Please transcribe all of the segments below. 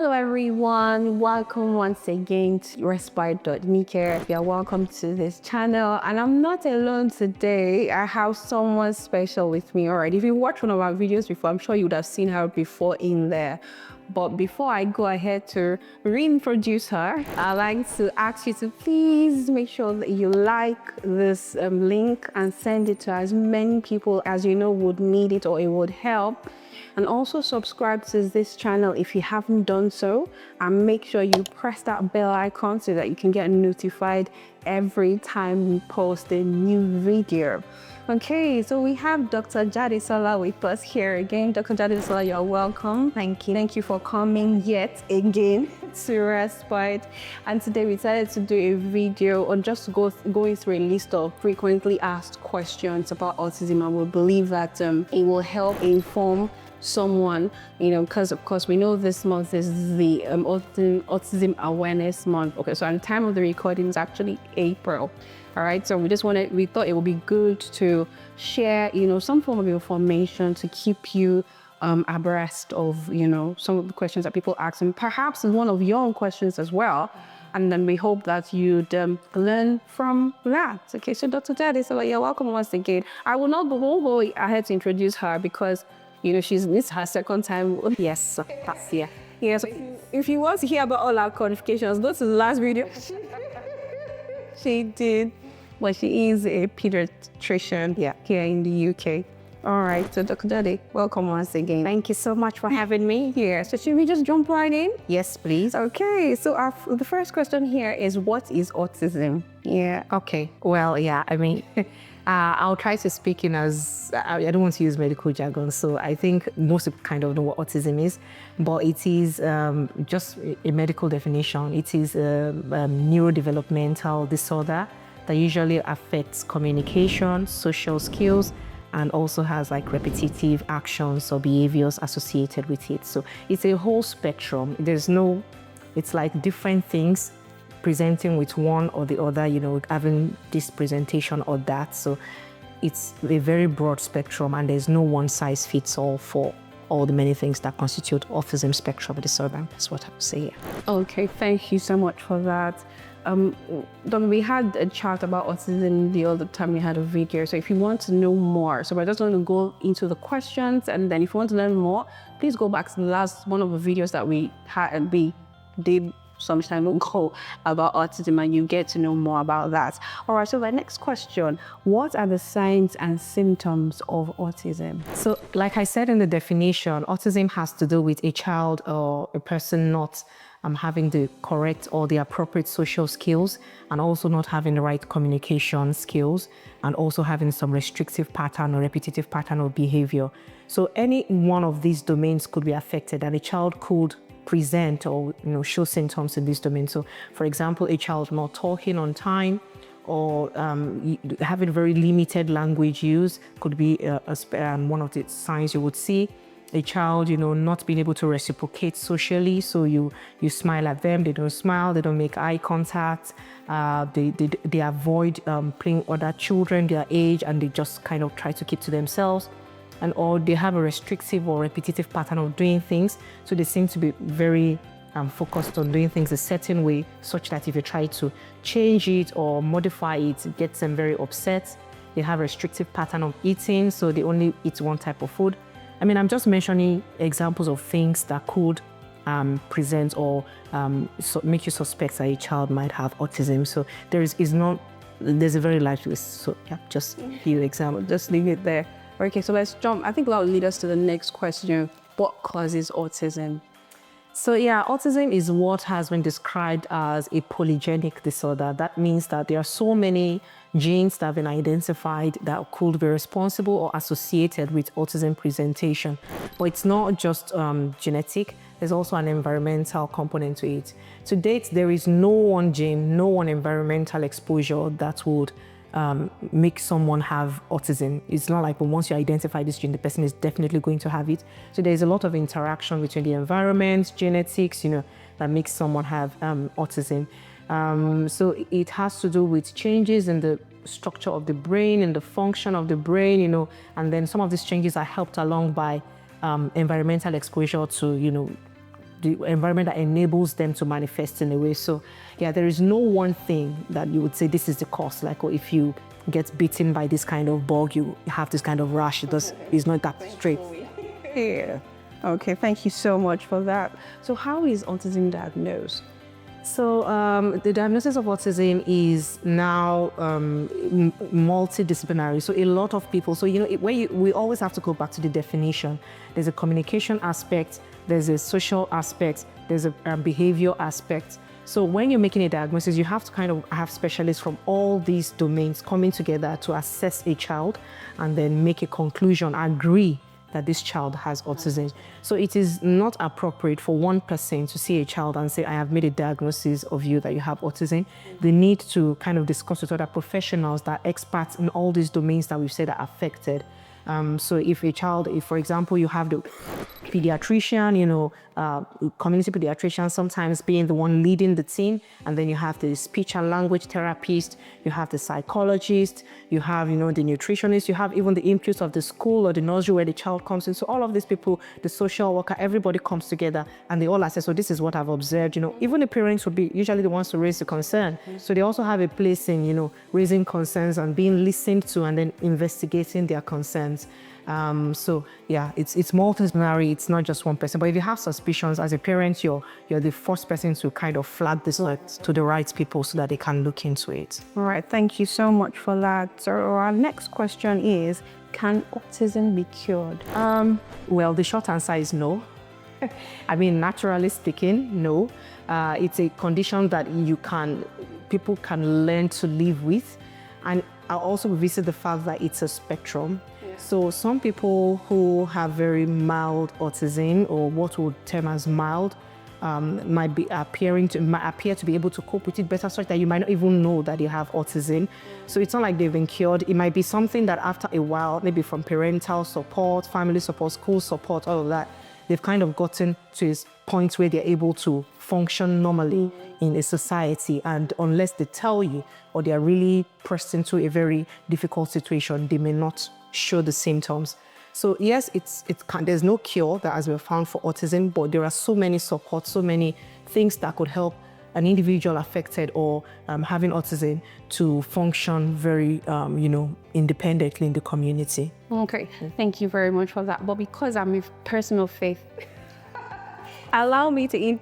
Hello everyone, welcome once again to Respite.Nike. You're welcome to this channel, and I'm not alone today. I have someone special with me. Alright, if you watched one of our videos before, I'm sure you would have seen her before in there. But before I go ahead to reintroduce her, I'd like to ask you to please make sure that you like this link and send it to as many people as you know would need it or it would help. And also subscribe to this channel if you haven't done so, and make sure you press that bell icon so that you can get notified every time we post a new video. Okay, so we have Dr. Jadesola with us here again. Dr. Jadesola, you're welcome. Thank you. Thank you for coming yet again to Respite. And today we decided to do a video on just going through a list of frequently asked questions about autism, and we believe that it will help inform someone, because of course we know this month is the autism awareness month. Okay, so at the time of the recording is actually April. All right, so we thought it would be good to share some form of information to keep you abreast of some of the questions that people ask, and perhaps one of your own questions as well. And then we hope that you'd learn from that. Okay, so Dr. Jadesola, you're welcome once again. I will not go ahead to introduce her because this is her second time. Yes, that's here. Yeah, so if you want to hear about all our qualifications, go to the last video. She did. Well, she is a pediatrician here in the UK. All right, so Dr. Jade, welcome once again. Thank you so much for having me here. So should we just jump right in? Yes, please. Okay, so the first question here is, what is autism? Yeah, okay. Well, yeah, I mean, I'll try to speak in as, I don't want to use medical jargon, so I think most people kind of know what autism is, but it is just a medical definition. It is a neurodevelopmental disorder that usually affects communication, social skills, and also has like repetitive actions or behaviors associated with it. So it's a whole spectrum. It's like different things presenting with one or the other, having this presentation or that. So it's a very broad spectrum, and there's no one size fits all for all the many things that constitute autism spectrum disorder. That's what I would say. Okay, thank you so much for that. We had a chat about autism the other time we had a video. So if you want to know more, so we're just going to go into the questions, and then if you want to learn more, please go back to the last one of the videos that we did some time ago about autism, and you get to know more about that. All right, so the next question, what are the signs and symptoms of autism? So like I said in the definition, autism has to do with a child or a person not having the correct or the appropriate social skills, and also not having the right communication skills, and also having some restrictive pattern or repetitive pattern of behavior. So any one of these domains could be affected, and a child could present or show symptoms in this domain. So for example, a child not talking on time, or having very limited language use could be one of the signs you would see. A child, not being able to reciprocate socially. So you smile at them, they don't smile, they don't make eye contact, they avoid playing other children their age, and they just kind of try to keep to themselves. Or they have a restrictive or repetitive pattern of doing things. So they seem to be very focused on doing things a certain way, such that if you try to change it or modify it, it gets them very upset. They have a restrictive pattern of eating, so they only eat one type of food. I mean, I'm just mentioning examples of things that could present or make you suspect that a child might have autism. So there's a very large list. So yeah, just a few examples. Just leave it there. Okay, so let's jump. I think that will lead us to the next question. What causes autism? So yeah, autism is what has been described as a polygenic disorder. That means that there are so many genes that have been identified that could be responsible or associated with autism presentation. But it's not just genetic, there's also an environmental component to it. To date, there is no one gene, no one environmental exposure that would make someone have autism. It's not like, but once you identify this gene, the person is definitely going to have it. So there's a lot of interaction between the environment, genetics, that makes someone have autism. So it has to do with changes in the structure of the brain and the function of the brain, and then some of these changes are helped along by environmental exposure to, the environment that enables them to manifest in a way. So yeah, there is no one thing that you would say this is the cause. Like, or if you get bitten by this kind of bug, you have this kind of rash. It's not that straight. Yeah. Okay, thank you so much for that. So how is autism diagnosed? So the diagnosis of autism is now multidisciplinary. So a lot of people, so we always have to go back to the definition. There's a communication aspect, there's a social aspect, there's a behavior aspect. So when you're making a diagnosis, you have to kind of have specialists from all these domains coming together to assess a child and then make a conclusion, agree that this child has autism. So it is not appropriate for one person to see a child and say, I have made a diagnosis of you that you have autism. They need to kind of discuss with other professionals that are experts in all these domains that we've said are affected. So if a child, if for example, you have the pediatrician, community pediatrician sometimes being the one leading the team, and then you have the speech and language therapist, you have the psychologist, you have, the nutritionist, you have even the input of the school or the nursery where the child comes in. So all of these people, the social worker, everybody comes together and they all assess, so this is what I've observed, even the parents would be usually the ones to raise the concern. So they also have a place in, raising concerns and being listened to and then investigating their concerns. So yeah, it's multidisciplinary. It's not just one person. But if you have suspicions as a parent, you're the first person to kind of flag this to the right people so that they can look into it. All right, thank you so much for that. So our next question is, can autism be cured? Well, the short answer is no. I mean, naturally speaking, no. It's a condition that people can learn to live with. And I'll also revisit the fact that it's a spectrum. So some people who have very mild autism, or what we would term as mild, might appear to be able to cope with it better, such that you might not even know that you have autism. So it's not like they've been cured. It might be something that after a while, maybe from parental support, family support, school support, all of that, they've kind of gotten to a point where they're able to function normally in a society. And unless they tell you or they are really pressed into a very difficult situation, they may not show the symptoms. So yes, there's no cure that has been found for autism, but there are so many supports, so many things that could help an individual affected or having autism to function very, independently in the community. Okay, thank you very much for that. But because I'm a person of faith, allow me to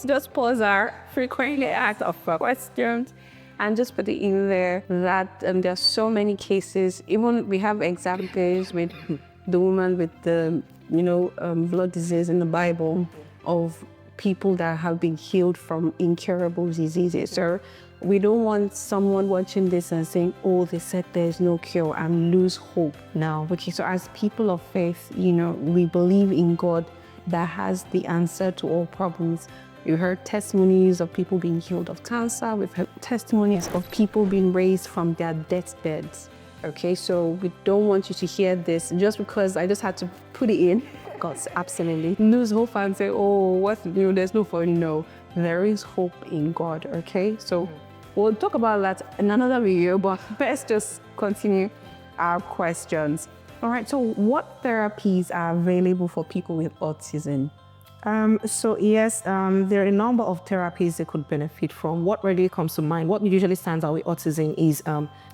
just pause our frequently asked questions and just put it in there that there are so many cases. Even we have examples with the woman with the blood disease in the Bible of people that have been healed from incurable diseases. So we don't want someone watching this and saying, oh, they said there's no cure, and lose hope. No. Okay, so as people of faith, we believe in God that has the answer to all problems. You heard testimonies of people being healed of cancer. We've heard testimonies of people being raised from their deathbeds. Okay, so we don't want you to hear this just because I just had to put it in. God, absolutely. Lose hope and say, oh, there's no hope. No, there is hope in God, okay? So we'll talk about that in another video, but let's just continue our questions. All right, so what therapies are available for people with autism? So yes, there are a number of therapies they could benefit from. What really comes to mind, what usually stands out with autism is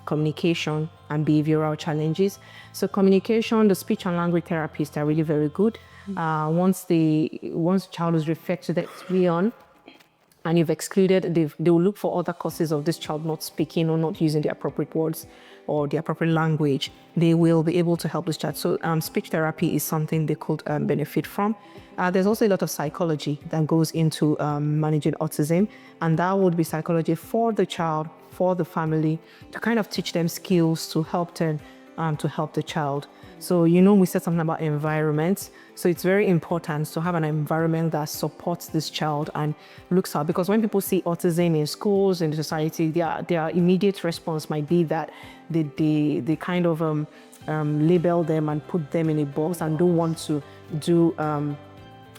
communication and behavioral challenges. So communication, the speech and language therapists are really very good. Once the child is referred to the experience and you've excluded, they will look for other causes of this child not speaking or not using the appropriate words or the appropriate language. They will be able to help this child. So speech therapy is something they could benefit from. There's also a lot of psychology that goes into managing autism, and that would be psychology for the child, for the family, to kind of teach them skills to help them, to help the child. So, we said something about environment. So it's very important to have an environment that supports this child and looks out, because when people see autism in schools, in the society, their immediate response might be that they kind of label them and put them in a box and don't want to do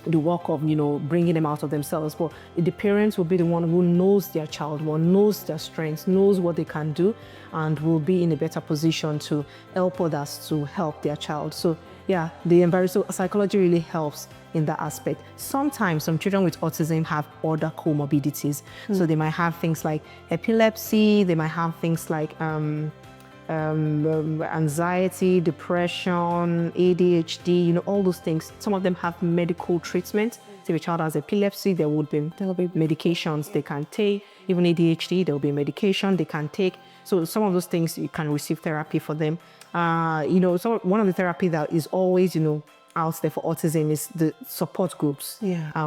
the work of, bringing them out of themselves. But the parents will be the one who knows their child, one knows their strengths, knows what they can do, and will be in a better position to help others to help their child. So yeah, the environment. So psychology really helps in that aspect. Sometimes some children with autism have other comorbidities. So they might have things like epilepsy, they might have things like anxiety, depression, ADHD, all those things. Some of them have medical treatment. So if a child has epilepsy, there'll be medications they can take. Even ADHD, there'll be medication they can take. So some of those things you can receive therapy for them. So one of the therapy that is always, out there for autism is the support groups,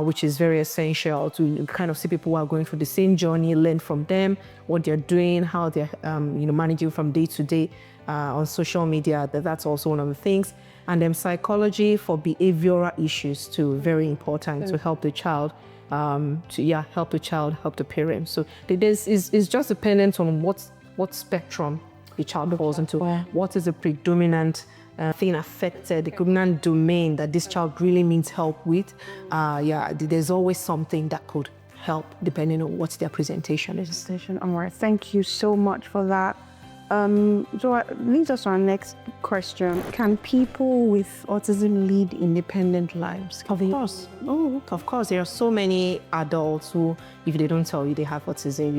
which is very essential to kind of see people who are going through the same journey, learn from them, what they're doing, how they're, managing from day to day on social media. That's also one of the things. And then psychology for behavioral issues too, very important to help the child. Help the child, help the parents. So it's just dependent on what spectrum the child falls into. What is the predominant thing affected, the predominant domain that this child really needs help with. There's always something that could help depending on what their presentation is. All right, thank you so much for that. So it leads us to our next question. Can people with autism lead independent lives? Of course. Of course. There are so many adults who, if they don't tell you they have autism,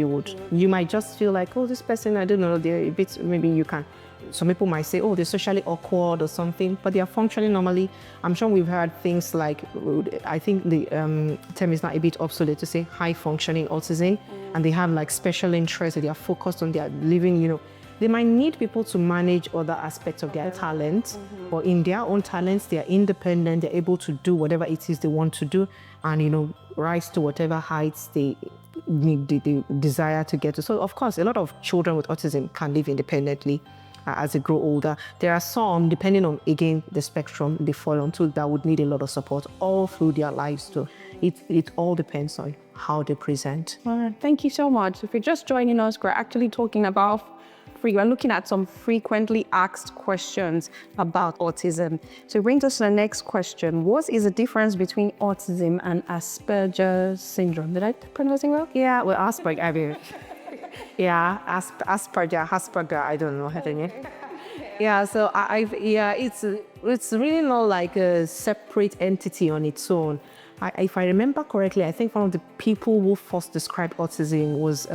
you might just feel like, this person, I don't know, they're a bit, maybe you can. Some people might say, they're socially awkward or something, but they are functioning normally. I'm sure we've heard things like, I think the term is not a bit obsolete to say high functioning autism, and they have like special interests, they are focused on their living, They might need people to manage other aspects of their talent, but in their own talents, they are independent, they're able to do whatever it is they want to do and, rise to whatever heights they desire to get to. So, of course, a lot of children with autism can live independently as they grow older. There are some, depending on, again, the spectrum they fall onto, that would need a lot of support all through their lives too. It all depends on how they present. All right, thank you so much. If you're just joining us, we're actually talking about we're looking at some frequently asked questions about autism. So it brings us to the next question. What is the difference between autism and Asperger's syndrome? Did I pronounce it well? Yeah, well, Asperger, I mean, Asperger, I don't know how to name. Yeah, so it's really not like a separate entity on its own. If I remember correctly, I think one of the people who first described autism was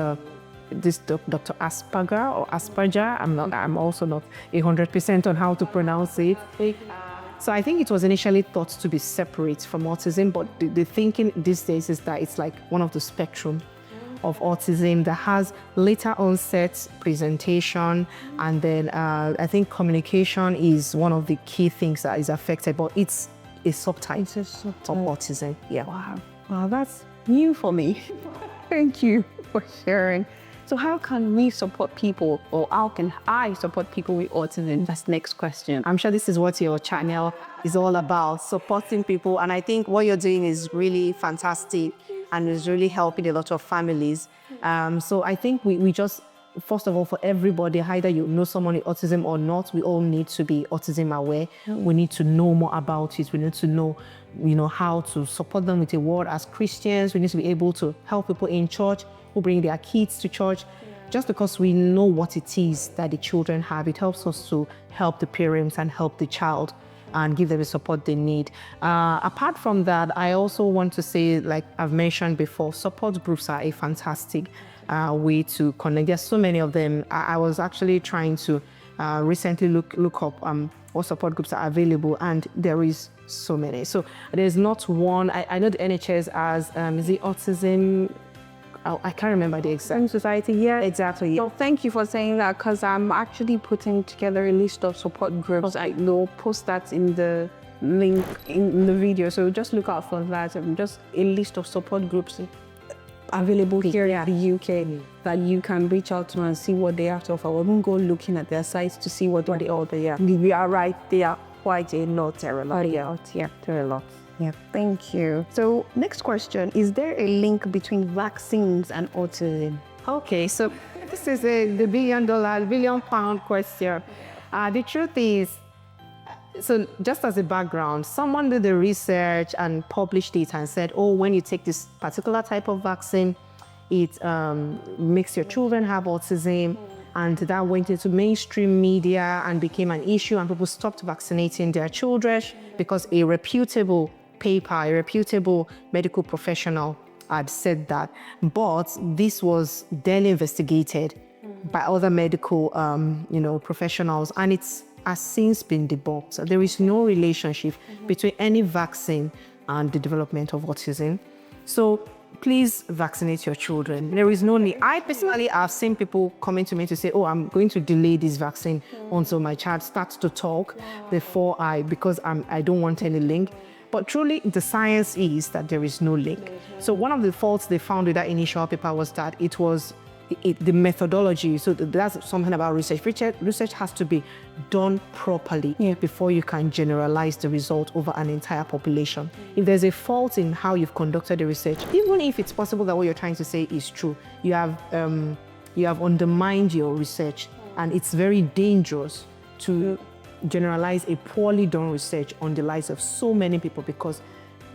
this Dr. Asperger or Asperger. I'm also not 100% on how to pronounce it. So I think it was initially thought to be separate from autism, but the thinking these days is that it's like one of the spectrum of autism that has later onset presentation, and then I think communication is one of the key things that is affected, but it's a subtype of autism. Yeah. Wow, that's new for me. Thank you for sharing. So how can we support people, or how can I support people with autism? That's the next question. I'm sure this is what your channel is all about, supporting people. And I think what you're doing is really fantastic and is really helping a lot of families. So I think we just, first of all, for everybody, either you know someone with autism or not, we all need to be autism aware. We need to know more about it. We need to know, how to support them with a word. As Christians, we need to be able to help people in church who bring their kids to church. Just because we know what it is that the children have, it helps us to help the parents and help the child and give them the support they need. Apart from that, I also want to say, like I've mentioned before, support groups are a fantastic way to connect. There's so many of them. I was actually trying to recently look up what support groups are available, and there is so many. So there's not one. I know the NHS has, is it autism? I can't remember the exact society. Yeah, exactly. So thank you for saying that, because I'm actually putting together a list of support groups. I will post that in the link in the video. So just look out for that. Just a list of support groups available here in the UK that you can reach out to and see what they have to offer. We won't go looking at their sites to see what they offer. Yeah, we are right there. Quite a lot. There are a lot. Yeah, thank you. So next question, is there a link between vaccines and autism? Okay, so this is the billion-pound question. The truth is, so just as a background, someone did the research and published it and said, when you take this particular type of vaccine, it makes your children have autism. and that went into mainstream media and became an issue, and people stopped vaccinating their children because a reputable paper, a reputable medical professional had said that. But this was then investigated by other medical professionals, and it's has since been debunked. So there is no relationship between any vaccine and the development of autism. So please vaccinate your children. There is no need. I personally have seen people coming to me to say, oh, I'm going to delay this vaccine until my child starts to talk because I don't want any link. But truly, the science is that there is no link. So one of the faults they found with that initial paper was that it was the methodology. So that's something about research. Research has to be done properly before you can generalize the result over an entire population. If there's a fault in how you've conducted the research, even if it's possible that what you're trying to say is true, you have undermined your research, and it's very dangerous to generalize a poorly done research on the lives of so many people, because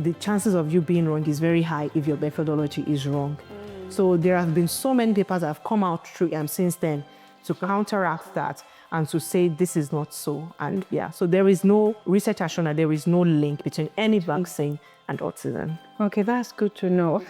the chances of you being wrong is very high if your methodology is wrong. So there have been so many papers that have come out through since then to counteract that and to say this is not so. And so there is no research has shown that there is no link between any vaccine and autism. Okay, that's good to know.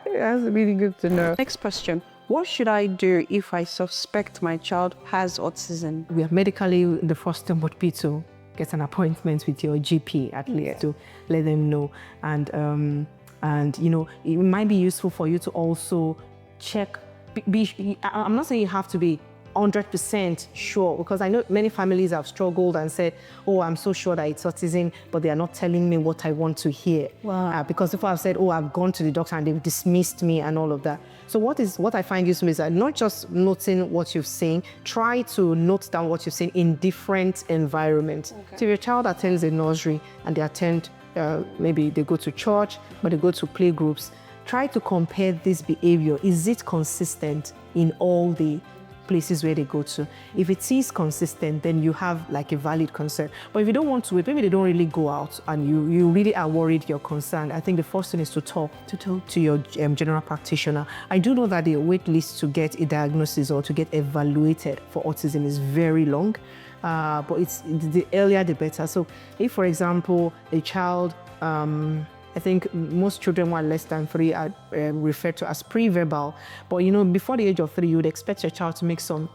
That's really good to know. Next question. What should I do if I suspect my child has autism? We have medically, the first thing would be to get an appointment with your GP at least to let them know. And it might be useful for you to also check. I'm not saying you have to be 100% sure, because I know many families have struggled and said, oh, I'm so sure that it's autism, but they are not telling me what I want to hear. Wow. Because if I've said, oh, I've gone to the doctor and they've dismissed me and all of that. So what I find useful is that not just noting what you've seen, try to note down what you've seen in different environments. Okay. So if your child attends a nursery and they attend maybe they go to church, but they go to play groups, try to compare this behavior. Is it consistent in all the places where they go to? If it is consistent, then you have like a valid concern. But if you don't want to, maybe they don't really go out and you really are worried, you're concerned, I think the first thing is to talk to your general practitioner. I do know that the wait list to get a diagnosis or to get evaluated for autism is very long. But it's the earlier the better. So if, for example, a child, I think most children who are less than 3 are referred to as pre-verbal. But before the age of 3, you would expect your child to make some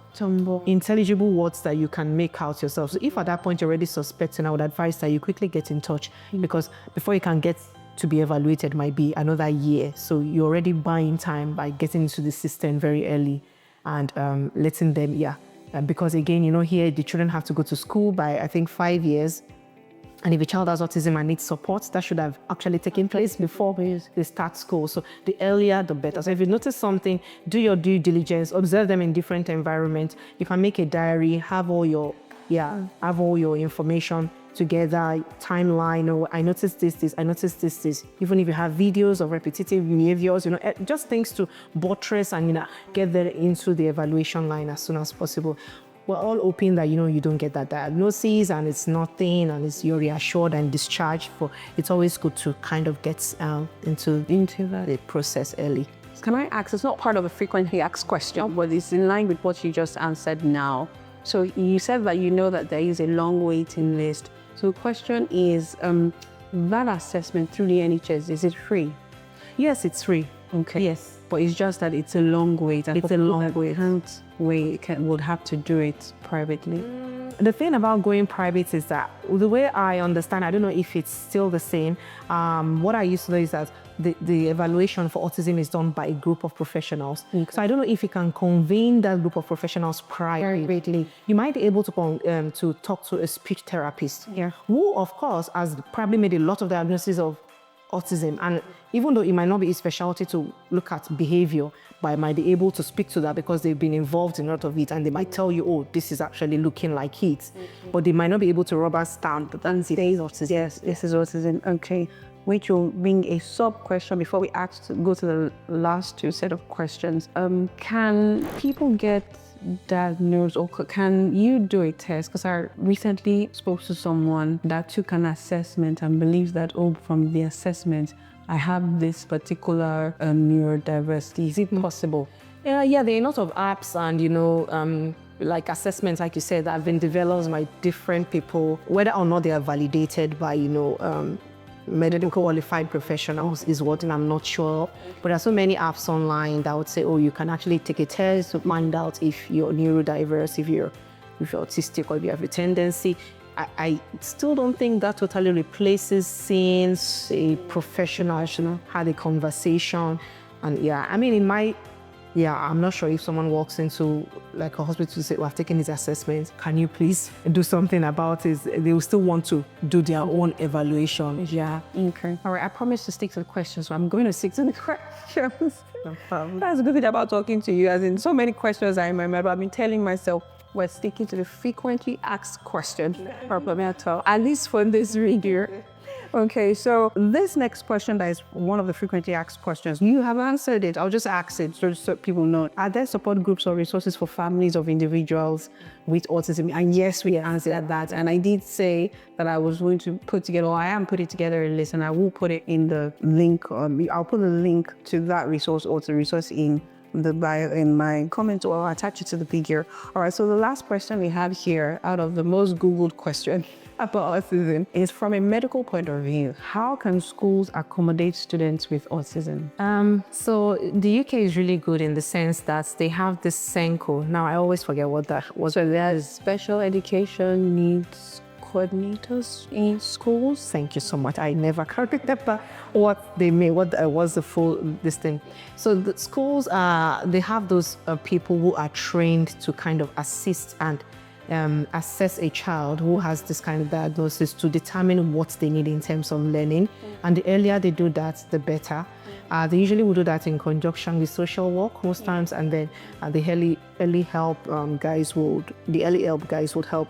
intelligible words that you can make out yourself. So if at that point you're already suspecting, I would advise that you quickly get in touch, because before you can get to be evaluated might be another year. So you're already buying time by getting into the system very early and letting them, because again, here the children have to go to school by, I think, 5 years. And if a child has autism and needs support, that should have actually taken place before they start school. So the earlier, the better. So if you notice something, do your due diligence, observe them in different environments. You can make a diary, have all your information together, timeline, or I noticed this, I noticed this. Even if you have videos of repetitive behaviors, just things to buttress and, get there into the evaluation line as soon as possible. We're all hoping that, you don't get that diagnosis and it's nothing and you're reassured and discharged. It's always good to kind of get into the process early. Can I ask, it's not part of a frequently asked question, but it's in line with what you just answered now. So you said that that there is a long waiting list. So the question is, that assessment through the NHS, is it free? Yes, it's free. Okay. Yes. But it's just that it's a long wait. It's a long wait. Would have to do it privately. The thing about going private is that the way I understand, I don't know if it's still the same. What I used to know is that the evaluation for autism is done by a group of professionals. Okay. So I don't know if you can convene that group of professionals privately. You might be able to talk to a speech therapist, who, of course, has probably made a lot of diagnoses of autism, and even though it might not be his specialty to look at behavior, but I might be able to speak to that because they've been involved in a lot of it, and they might tell you, oh, this is actually looking like it, but they might not be able to rubber stamp that this is autism. Yes, this is autism. Okay, which will bring a sub question before we go to the last two set of questions. Can people get diagnosed, or can you do a test? Because I recently spoke to someone that took an assessment and believes that, from the assessment, I have this particular neurodiversity. Is it possible? Yeah, there are a lot of apps and, like assessments, like you said, that have been developed by different people, whether or not they are validated by, medical qualified professionals is what, and I'm not sure. But there are so many apps online that would say, oh, you can actually take a test to find out if you're neurodiverse, if you're autistic, or if you have a tendency. I still don't think that totally replaces seeing a professional actually had a conversation. And yeah, I mean, I'm not sure if someone walks into like a hospital to say, well, I've taken these assessments, can you please do something about it? They will still want to do their own evaluation. Yeah, okay. All right, I promise to stick to the questions, so I'm going to stick to the questions. No problem. That's a good thing about talking to you, as in so many questions I remember. I've been telling myself, we're sticking to the frequently asked questions, problem at all, at least for this video. Okay, so this next question that is one of the frequently asked questions, you have answered it. I'll just ask it just so people know. Are there support groups or resources for families of individuals with autism? And yes, we answered at that. And I did say that I was going to put together, or I am putting together a list, and I will put it in the link. I'll put a link to that resource or to the resource in the bio in my comment, or I'll attach it to the video. All right, so the last question we have here, out of the most Googled question about autism, is from a medical point of view. How can schools accommodate students with autism? So the UK is really good in the sense that they have this SENCO. Now I always forget what that was. So there's special education needs coordinators in schools. Thank you so much. I never can remember what they mean, what was the full this thing. So the schools, they have those people who are trained to kind of assist and assess a child who has this kind of diagnosis to determine what they need in terms of learning. And the earlier they do that, the better. They usually will do that in conjunction with social work most times, and then the early help guys would help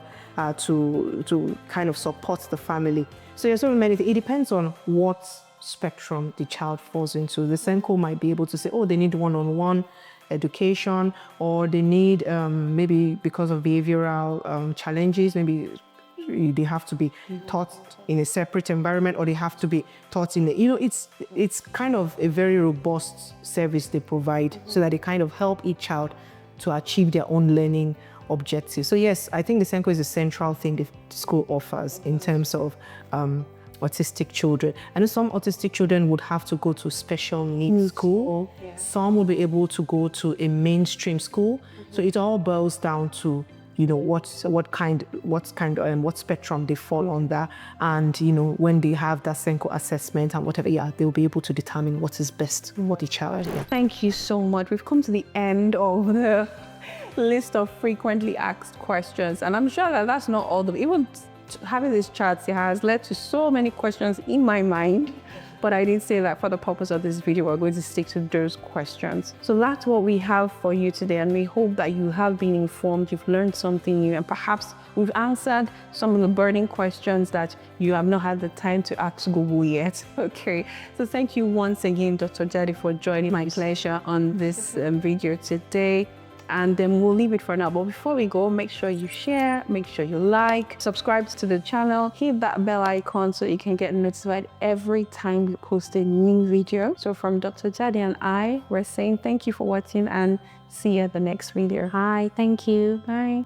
to kind of support the family. So there's so many. It depends on what spectrum the child falls into. The SENCO might be able to say, oh, they need one-on-one education, or they need maybe because of behavioral challenges, maybe they have to be taught in a separate environment, or they have to be taught in it's kind of a very robust service they provide, so that they kind of help each child to achieve their own learning objectives. So yes, I think the SENCO is a central thing the school offers in terms of autistic children. I know some autistic children would have to go to special needs school. Yeah. Some will be able to go to a mainstream school. So it all boils down to, what spectrum they fall under, and when they have that SENCO assessment and whatever, they'll be able to determine what is best for the child. Yeah. Thank you so much. We've come to the end of the list of frequently asked questions, and I'm sure that that's not all the even having this chat has led to so many questions in my mind, but I did say that for the purpose of this video, we're going to stick to those questions. So that's what we have for you today, and we hope that you have been informed, you've learned something new, and perhaps we've answered some of the burning questions that you have not had the time to ask Google yet. Okay, so thank you once again, Dr. Jade, for joining my pleasure on this video today. And then we'll leave it for now. But before we go, make sure you share, make sure you like, subscribe to the channel, hit that bell icon so you can get notified every time we post a new video. So from Dr. Jade and we're saying thank you for watching, and see you at the next video. Hi, thank you. Bye.